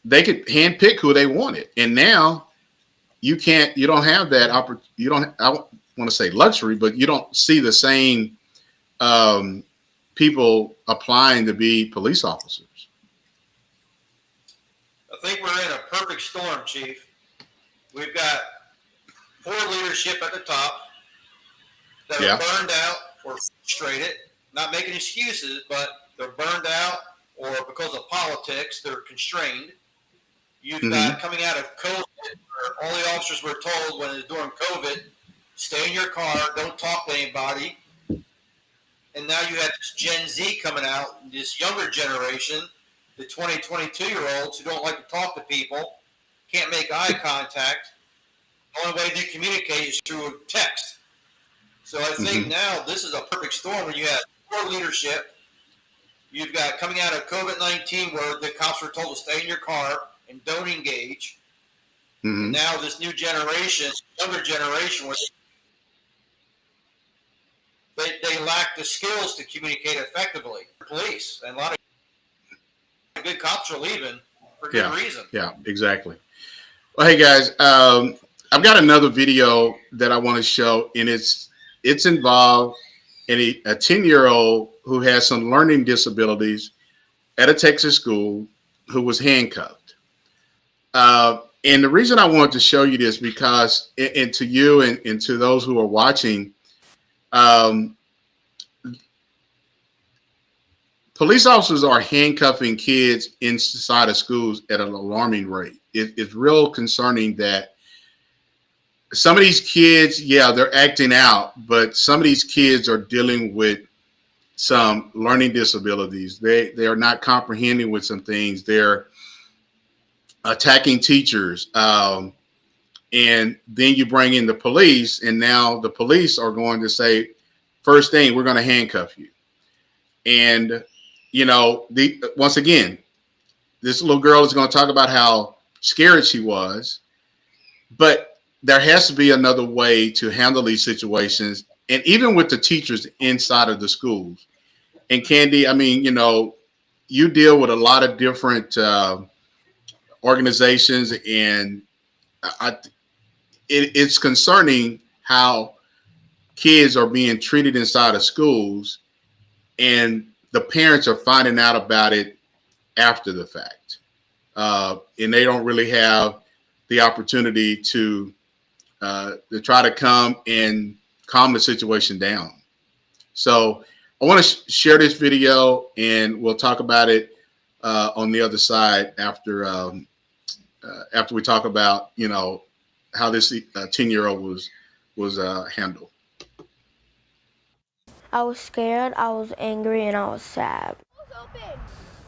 they could handpick who they wanted, and now you don't have that opportunity. I don't want to say luxury, but you don't see the same people applying to be police officers. I think we're in a perfect storm, Chief. We've got poor leadership at the top. that are burned out or frustrated, not making excuses, but they're burned out, or because of politics, they're constrained. You've got coming out of COVID, where all the officers were told when it was during COVID, stay in your car, don't talk to anybody. And now you have this Gen Z coming out, this younger generation, the 20, 22-year-olds who don't like to talk to people, can't make eye contact. The only way they communicate is through text. So I think now this is a perfect storm when you have poor leadership. You've got coming out of COVID-19 where the cops were told to stay in your car and don't engage. And now this new generation, younger generation, where they lack the skills to communicate effectively. Police and a lot of good cops are leaving for good reason. Yeah, exactly. Well, hey guys, I've got another video that I want to show, and it's involved in a 10-year-old who has some learning disabilities at a Texas school who was handcuffed. And the reason I wanted to show you this, because, and to you and to those who are watching, police officers are handcuffing kids inside of schools at an alarming rate. It's real concerning that some of these kids, they're acting out, but some of these kids are dealing with some learning disabilities. They are not comprehending with some things. They're attacking teachers. And then you bring in the police, and now the police are going to say, first thing, we're going to handcuff you. And, you know, once again, this little girl is going to talk about how scared she was, but there has to be another way to handle these situations. And even with the teachers inside of the schools. And Candy, I mean, you know, you deal with a lot of different organizations, and it's concerning how kids are being treated inside of schools, and the parents are finding out about it after the fact. And they don't really have the opportunity to try to come and calm the situation down. So I want to share this video, and we'll talk about it on the other side after we talk about, you know, how this 10-year-old was handled. I was scared, I was angry, and I was sad.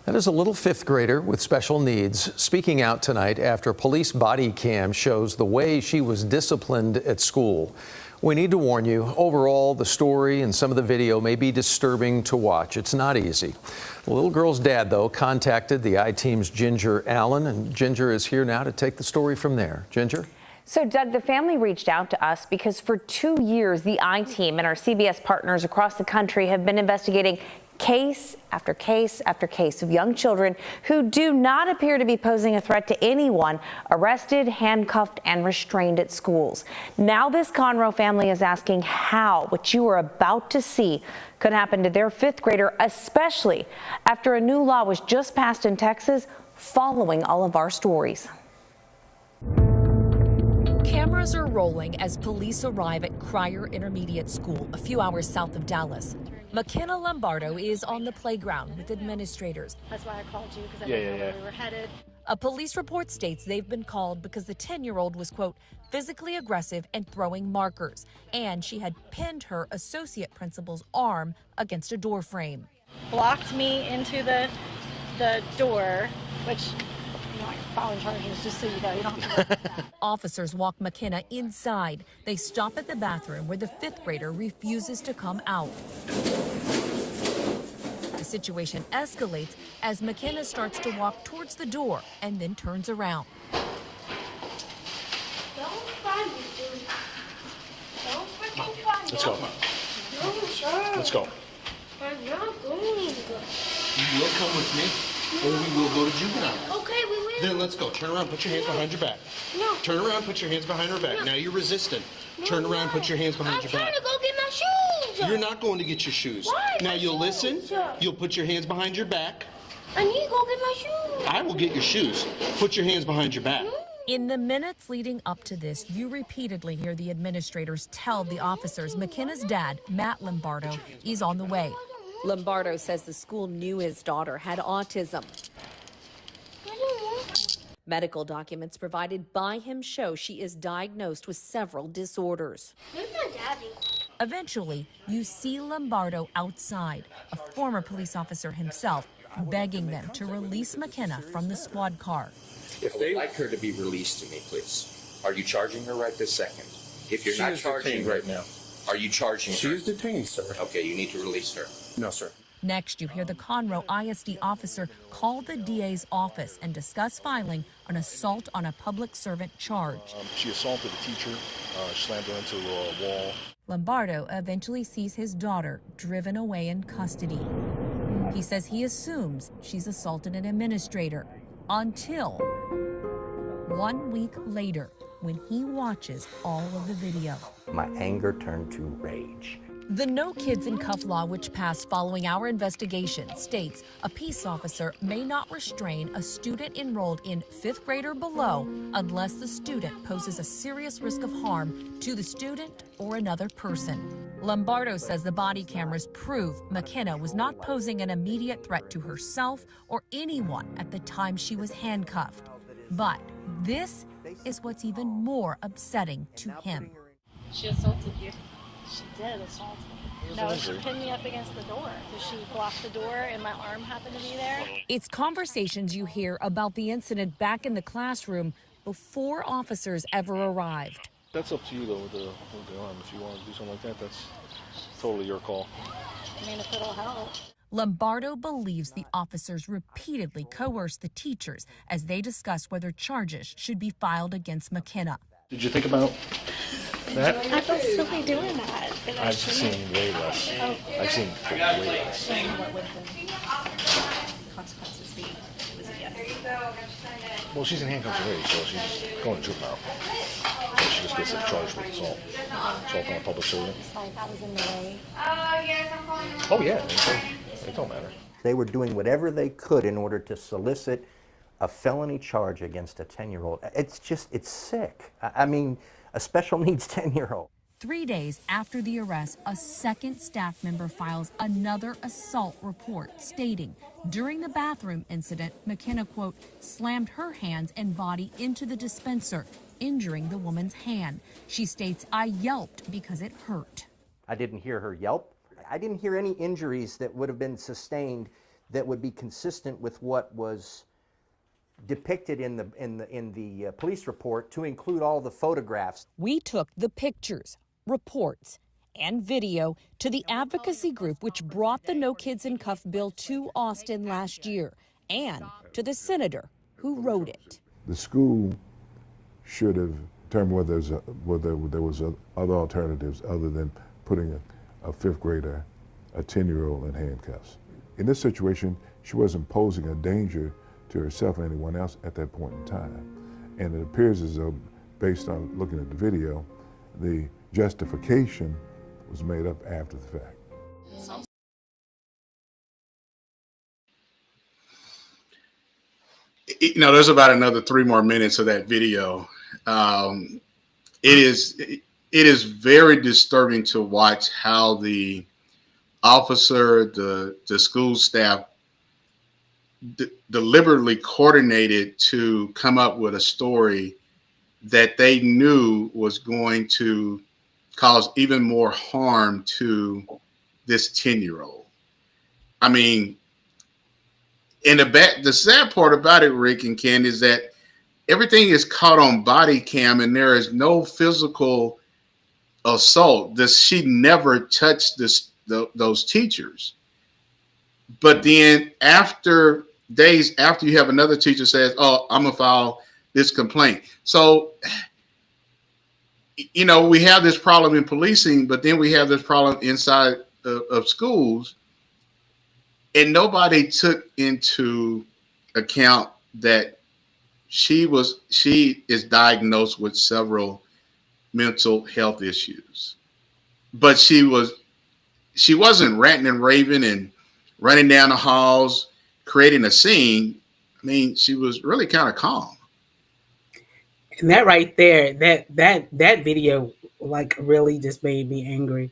That is a little fifth grader with special needs speaking out tonight after a police body cam shows the way she was disciplined at school. We need to warn you, overall, the story and some of the video may be disturbing to watch. It's not easy. The little girl's dad, though, contacted the I-Team's Ginger Allen, and Ginger is here now to take the story from there. Ginger? So, Doug, the family reached out to us because for 2 years, the I-Team and our CBS partners across the country have been investigating case after case after case of young children who do not appear to be posing a threat to anyone, arrested, handcuffed, and restrained at schools. Now this Conroe family is asking how what you are about to see could happen to their fifth grader, especially after a new law was just passed in Texas following all of our stories. Cameras are rolling as police arrive at Cryer Intermediate School, a few hours south of Dallas. McKenna Lombardo is on the playground with administrators. That's why I called you, because I didn't know where we were headed. A police report states they've been called because the 10-year-old was, quote, physically aggressive and throwing markers, and she had pinned her associate principal's arm against a door frame. Blocked me into the door, which, you know, filing charges, just so you know, you don't have to worry about that. Officers walk McKenna inside. They stop at the bathroom where the fifth grader refuses to come out. The situation escalates as McKenna starts to walk towards the door and then turns around. Don't find me, dude. Don't freaking find me. Let's go. No, sure. Let's go. I'm not going. You will come with me, or we will go to juvenile. Okay, we will. Then let's go. Turn around, put your hands behind your back. No. Turn around, put your hands behind her back. No. Now you're resistant. Turn around, put your hands behind your back. I'm trying to go get my shoes. You're not going to get your shoes. Why? Now My you'll shoes. listen. You'll put your hands behind your back. I need to go get my shoes. I will get your shoes. Put your hands behind your back. In the minutes leading up to this, you repeatedly hear the administrators tell the officers McKenna's dad, Matt Lombardo, is on the way. Lombardo says the school knew his daughter had autism. Medical documents provided by him show she is diagnosed with several disorders. Where's my daddy? Eventually, you see Lombardo outside, a former police officer himself, begging them to release McKenna from the squad car. If they would like her to be released to me, please. Are you charging her right this second? If you're not charging right now, are you charging her? She is detained, sir. Okay, you need to release her. No, sir. Next, you hear the Conroe ISD officer call the DA's office and discuss filing an assault on a public servant charge. She assaulted a teacher, slammed her into a wall. Lombardo eventually sees his daughter driven away in custody. He says he assumes she's assaulted an administrator until 1 week later when he watches all of the video. My anger turned to rage. The No Kids in Cuff law, which passed following our investigation, states a peace officer may not restrain a student enrolled in 5th grade or below unless the student poses a serious risk of harm to the student or another person. Lombardo says the body cameras prove McKenna was not posing an immediate threat to herself or anyone at the time she was handcuffed. But this is what's even more upsetting to him. She assaulted you. She did assault me. No, she pinned me up against the door. So she blocked the door and my arm happened to be there. It's conversations you hear about the incident back in the classroom before officers ever arrived. That's up to you, though, with the arm. If you want to do something like that, that's totally your call. I mean, if it'll help. Lombardo believes the officers repeatedly coerced the teachers as they discussed whether charges should be filed against McKenna. Did you think about that? I feel silly doing that. I've seen way less. Oh. I've seen way less. What would the consequences be? Was it yes? Well, she's in handcuffs already, so she's going to troop now. So she just gets charged with assault. Assault on a public servant. Sorry, that was in the way. Oh, yeah. It don't matter. They were doing whatever they could in order to solicit a felony charge against a 10-year-old. It's sick. I mean, a special needs 10-year-old. 3 days after the arrest, a second staff member files another assault report stating during the bathroom incident, McKenna, quote, slammed her hands and body into the dispenser, injuring the woman's hand. She states, I yelped because it hurt. I didn't hear her yelp. I didn't hear any injuries that would have been sustained that would be consistent with what was depicted in the police report, to include all the photographs. We took the pictures, reports, and video to the advocacy group which brought the No Kids in Cuff bill to Austin last year, and to the senator who wrote it. The school should have determined whether there was other alternatives other than putting a 5th grader, a 10-year-old in handcuffs. In this situation, she wasn't posing a danger to herself or anyone else at that point in time. And it appears as though, based on looking at the video, the justification was made up after the fact. You know, there's about another 3 more minutes of that video. It is very disturbing to watch how the officer, the school staff deliberately coordinated to come up with a story that they knew was going to cause even more harm to this 10-year-old. I mean, and the sad part about it, Rick and Ken, is that everything is caught on body cam and there is no physical assault. She never touched those teachers. But then days after, you have another teacher says, oh, I'm gonna file this complaint. So, you know, we have this problem in policing, but then we have this problem inside of schools, and nobody took into account that she is diagnosed with several mental health issues. But she wasn't ranting and raving and running down the halls, creating a scene. I mean, she was really kind of calm. And that right there, that video like really just made me angry.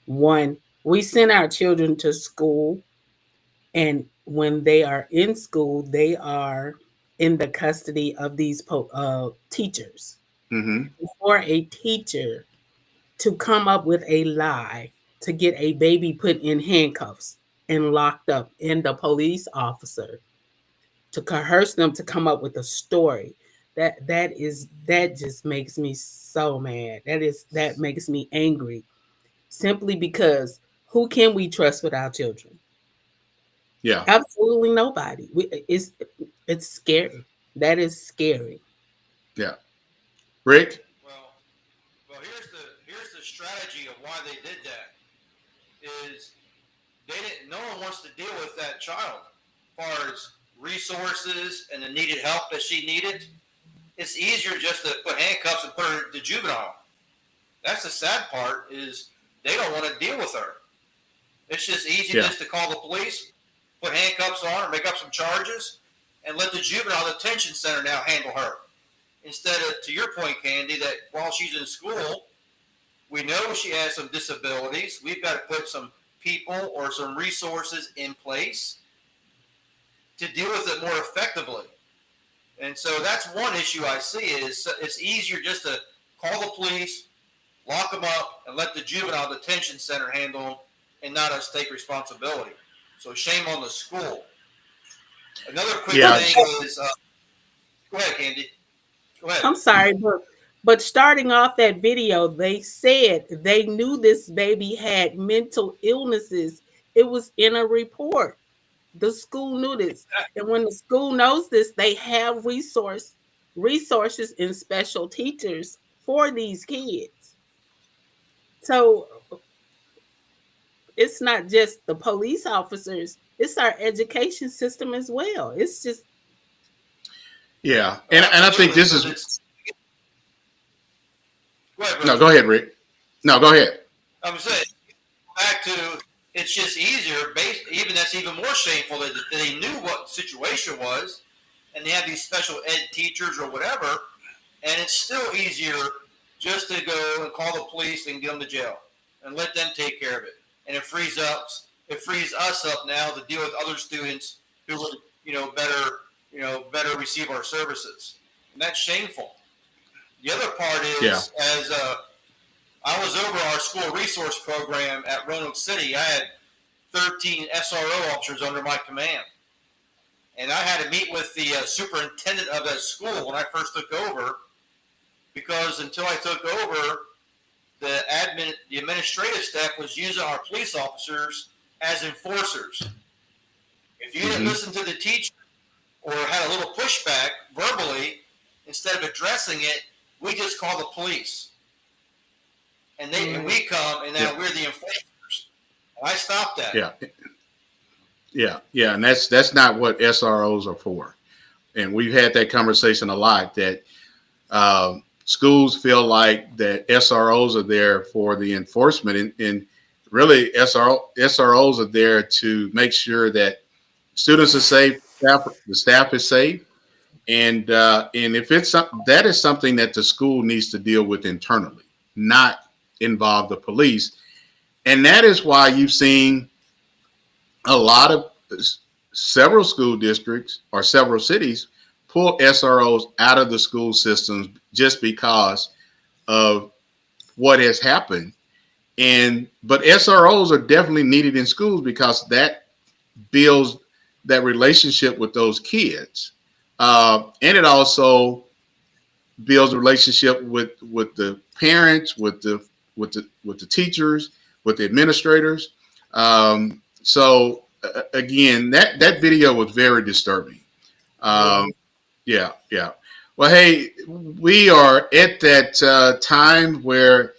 One, we send our children to school, and when they are in school, they are in the custody of these teachers. Mm-hmm. For a teacher to come up with a lie to get a baby put in handcuffs and locked up, and the police officer to coerce them to come up with a story, that just makes me so mad. That makes me angry, simply because who can we trust with our children? Yeah. Absolutely nobody. It's scary. That is scary. Yeah. Rick? Well, here's the strategy of why they did that. Is no one wants to deal with that child as far as resources and the needed help that she needed. It's easier just to put handcuffs and put her to juvenile. That's the sad part, is they don't want to deal with her. It's just easy just to call the police, put handcuffs on her, make up some charges, and let the juvenile detention center now handle her. Instead of, to your point, Candy, that while she's in school, we know she has some disabilities. We've got to put some people or some resources in place to deal with it more effectively. And so that's one issue I see, is it's easier just to call the police, lock them up, and let the juvenile detention center handle them, and not us take responsibility. So shame on the school. Another quick thing is, go ahead, Candy. Go ahead. I'm sorry, but starting off that video, they said they knew this baby had mental illnesses. It was in a report. The school knew this. And when the school knows this, they have resources and special teachers for these kids. So it's not just the police officers, it's our education system as well. It's just and I think this is go ahead, Rick. No, go ahead. I'm saying, back to, it's just easier, even that's even more shameful, that they knew what the situation was, and they have these special ed teachers or whatever, and it's still easier just to go and call the police and get them to jail and let them take care of it. And it frees us up now to deal with other students who would, better receive our services. And that's shameful. The other part is, as I was over our school resource program at Roanoke City, I had 13 SRO officers under my command. And I had to meet with the superintendent of that school when I first took over, because until I took over, the administrative staff was using our police officers as enforcers. If you didn't listen to the teacher or had a little pushback verbally, instead of addressing it, we just call the police. And we come, and now we're the enforcers. And I stopped that. Yeah, and that's not what SROs are for. And we've had that conversation a lot, that schools feel like that SROs are there for the enforcement, and really SROs are there to make sure that students are safe, the staff is safe, and if that is something that the school needs to deal with internally, not involve the police. And that is why you've seen several school districts or several cities pull SROs out of the school systems just because of what has happened. But SROs are definitely needed in schools, because that builds that relationship with those kids. And it also builds a relationship with the parents, with the teachers, with the administrators. So again, that video was very disturbing. Yeah. Well, hey, we are at that time where,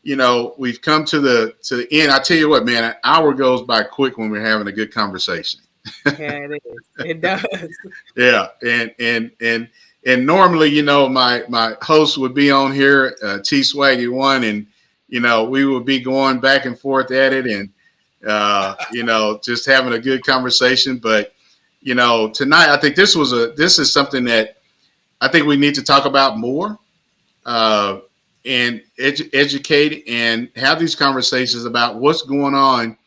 we've come to the end. I tell you what, man, an hour goes by quick when we're having a good conversation. Yeah, it is. It does. Yeah, and normally, my host would be on here, T Swaggy One, and we would be going back and forth at it, and just having a good conversation. But tonight, I think this is something that I think we need to talk about more and educate and have these conversations about what's going on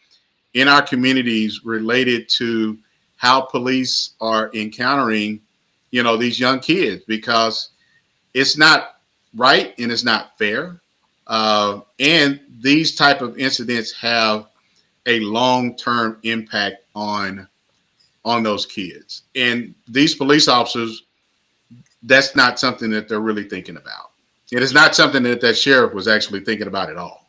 in our communities related to how police are encountering, these young kids, because it's not right and it's not fair. And these type of incidents have a long-term impact on those kids. And these police officers, that's not something that they're really thinking about. It is not something that sheriff was actually thinking about at all.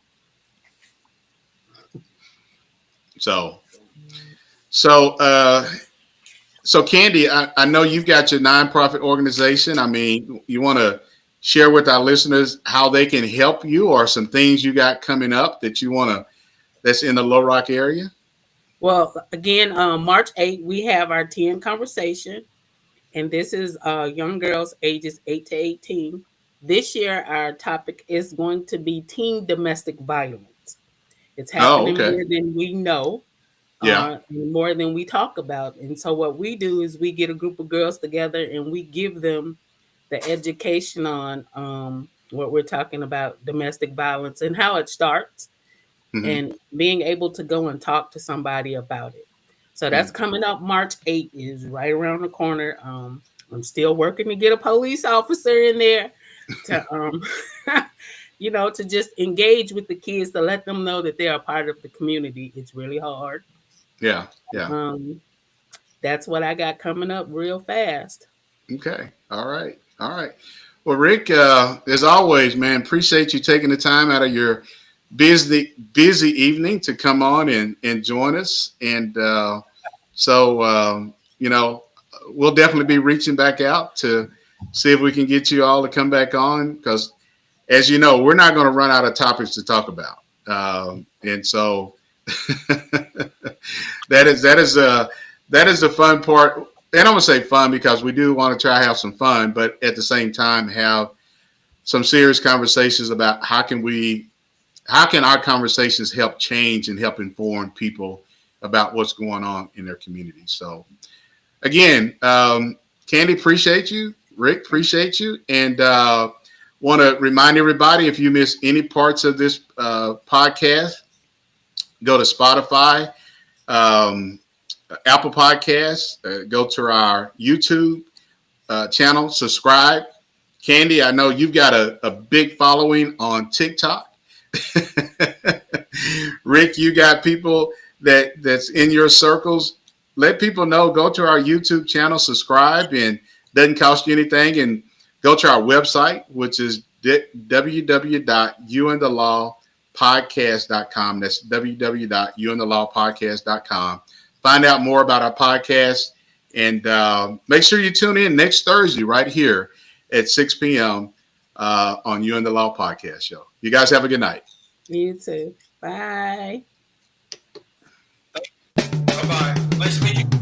So Candy, I know you've got your nonprofit organization. I mean, you want to share with our listeners how they can help you, or some things you got coming up that you want to, that's in the Little Rock area? Well, again, March 8th, we have our teen conversation, and this is young girls ages 8 to 18. This year, our topic is going to be teen domestic violence. It's happening more than we know, more than we talk about. And so what we do is we get a group of girls together and we give them the education on what we're talking about, domestic violence, and how it starts, and being able to go and talk to somebody about it. So that's coming up March 8th, is right around the corner. I'm still working to get a police officer in there to, to just engage with the kids, to let them know that they're a part of the community. It's really hard. Yeah. That's what I got coming up real fast. Okay. All right. Well, Rick, as always, man, appreciate you taking the time out of your busy evening to come on and join us. And we'll definitely be reaching back out to see if we can get you all to come back on, because, as you know, we're not going to run out of topics to talk about. And so that is the fun part. And I'm going to say fun because we do want to try to have some fun, but at the same time have some serious conversations about how can our conversations help change and help inform people about what's going on in their community. So again, Candy, appreciate you. Rick, appreciate you. And want to remind everybody, if you miss any parts of this podcast, go to Spotify, Apple Podcasts, go to our YouTube channel, subscribe. Candy, I know you've got a big following on TikTok. Rick, you got people that's in your circles. Let people know, go to our YouTube channel, subscribe, and doesn't cost you anything. And go to our website, which is www.youandthelawpodcast.com. That's www.youandthelawpodcast.com. Find out more about our podcast, and make sure you tune in next Thursday right here at 6 p.m. On You and the Law Podcast Show. You guys have a good night. You too. Bye. Bye-bye. Nice to meet you.